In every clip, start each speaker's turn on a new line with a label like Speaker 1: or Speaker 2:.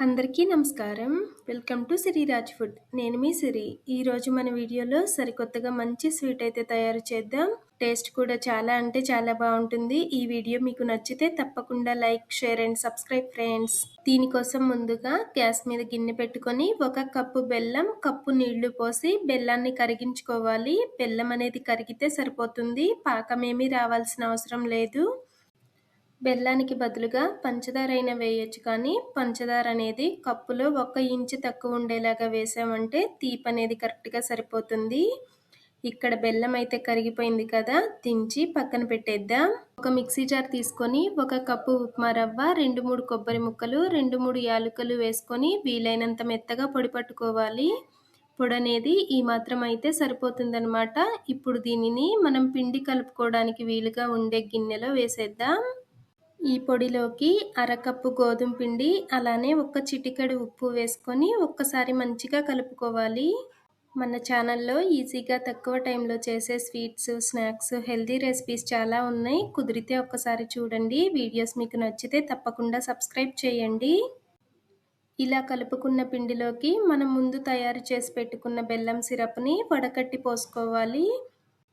Speaker 1: అందరికీ నమస్కారం. Welcome to Siriraj food. నేను మీ సిరి. ఈరోజు మన వీడియోలో సరికొత్తగా మంచి స్వీట్ అయితే తయారు చేద్దాం. టేస్ట్ కూడా చాలా అంటే చాలా బాగుంటుంది. ఈ వీడియో మీకు నచ్చితే తప్పకుండా like, share and subscribe friends. దీనికోసం ముందుగా గ్యాస్ మీద గిన్నె పెట్టుకొని 1 కప్పు బెల్లం, కప్పు నీళ్లు పోసి బెల్లాన్ని కరిగించుకోవాలి. బెల్లం అనేది కరిగితే సరిపోతుంది. పాకమేమీ రావాల్సిన అవసరం లేదు. బెల్లానికి బదులుగా పంచదార అయినా వేయొచ్చు, కానీ పంచదార అనేది కప్పులో 1 ఇంచు తక్కువ ఉండేలాగా వేసామంటే తీపి అనేది కరెక్ట్గా సరిపోతుంది. ఇక్కడ బెల్లం అయితే కరిగిపోయింది కదా, దించి పక్కన పెట్టేద్దాం. ఒక మిక్సీ జార్ తీసుకొని 1 కప్పు ఉప్మా రవ్వ, 2-3 కొబ్బరి ముక్కలు, 2-3 యాలకులు వేసుకొని వీలైనంత మెత్తగా పొడి పట్టుకోవాలి. పొడి అనేది ఈ మాత్రం అయితే సరిపోతుందన్నమాట. ఇప్పుడు దీనిని మనం పిండి కలుపుకోవడానికి వీలుగా ఉండే గిన్నెలో వేసేద్దాం. ఈ పొడిలోకి అరకప్పు గోధుమ పిండి, అలానే 1 చిటికెడు ఉప్పు వేసుకొని ఒక్కసారి మంచిగా కలుపుకోవాలి. మన ఛానల్లో ఈజీగా తక్కువ టైంలో చేసే స్వీట్స్, స్నాక్స్, హెల్తీ రెసిపీస్ చాలా ఉన్నాయి. కుదిరితే ఒక్కసారి చూడండి. వీడియోస్ మీకు నచ్చితే తప్పకుండా సబ్స్క్రైబ్ చేయండి. ఇలా కలుపుకున్న పిండిలోకి మనం ముందు తయారు చేసి పెట్టుకున్న బెల్లం సిరప్ని వడకట్టి పోసుకోవాలి.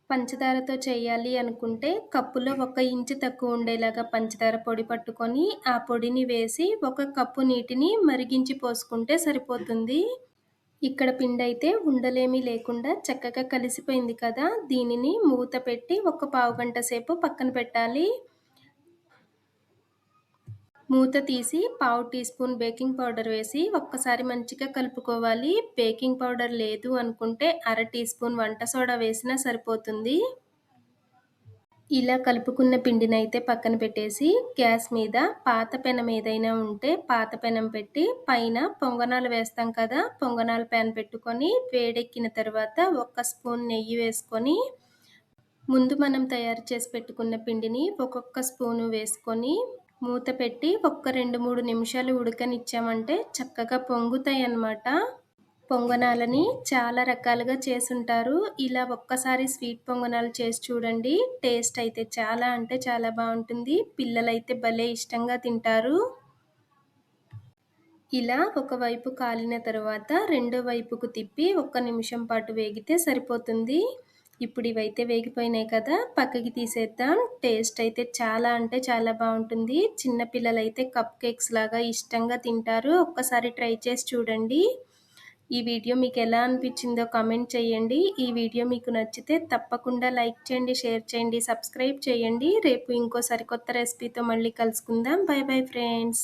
Speaker 1: పంచదారతో చేయాలి అనుకుంటే కప్పులో 1 ఇంచు తక్కువ ఉండేలాగా పంచదార పొడి పట్టుకొని ఆ పొడిని వేసి 1 కప్పు నీటిని మరిగించి పోసుకుంటే సరిపోతుంది. ఇక్కడ పిండి అయితే ఉండలేమీ లేకుండా చక్కగా కలిసిపోయింది కదా, దీనిని మూత పెట్టి 1 పావు గంట సేపు పక్కన పెట్టాలి. మూత తీసి పావు టీ స్పూన్ బేకింగ్ పౌడర్ వేసి ఒక్కసారి మంచిగా కలుపుకోవాలి. బేకింగ్ పౌడర్ లేదు అనుకుంటే అర టీ స్పూన్ వంట సోడా వేసినా సరిపోతుంది. ఇలా కలుపుకున్న పిండిని అయితే పక్కన పెట్టేసి గ్యాస్ మీద పాత పెనం ఏదైనా ఉంటే పాత పెనం పెట్టి పైన పొంగనాలు వేస్తాం కదా, పొంగనాలు ప్యాన్ పెట్టుకొని వేడెక్కిన తర్వాత 1 స్పూన్ నెయ్యి వేసుకొని ముందు మనం తయారు చేసి పెట్టుకున్న పిండిని ఒక్కొక్క స్పూను వేసుకొని మూత పెట్టి 2-3 నిమిషాలు ఉడకనిచ్చామంటే చక్కగా పొంగుతాయి అన్నమాట. పొంగనాలని చాలా రకాలుగా చేసుంటారు. ఇలా ఒక్కసారి స్వీట్ పొంగనాలు చేసి చూడండి. టేస్ట్ అయితే చాలా అంటే చాలా బాగుంటుంది. పిల్లలైతే భలే ఇష్టంగా తింటారు. ఇలా ఒకవైపు కాలిన తర్వాత రెండో వైపుకు తిప్పి 1 నిమిషం పాటు వేగితే సరిపోతుంది. ఇప్పుడు ఇవైతే వేగిపోయినాయి కదా, పక్కకి తీసేద్దాం. టేస్ట్ అయితే చాలా అంటే చాలా బాగుంటుంది. చిన్నపిల్లలైతే కప్ కేక్స్ లాగా ఇష్టంగా తింటారు. ఒక్కసారి ట్రై చేసి చూడండి. ఈ వీడియో మీకు ఎలా అనిపించిందో కామెంట్ చేయండి. ఈ వీడియో మీకు నచ్చితే తప్పకుండా లైక్ చేయండి, షేర్ చేయండి, సబ్స్క్రైబ్ చేయండి. రేపు ఇంకో సరికొత్త రెసిపీతో మళ్ళీ కలుసుకుందాం. By bye friends.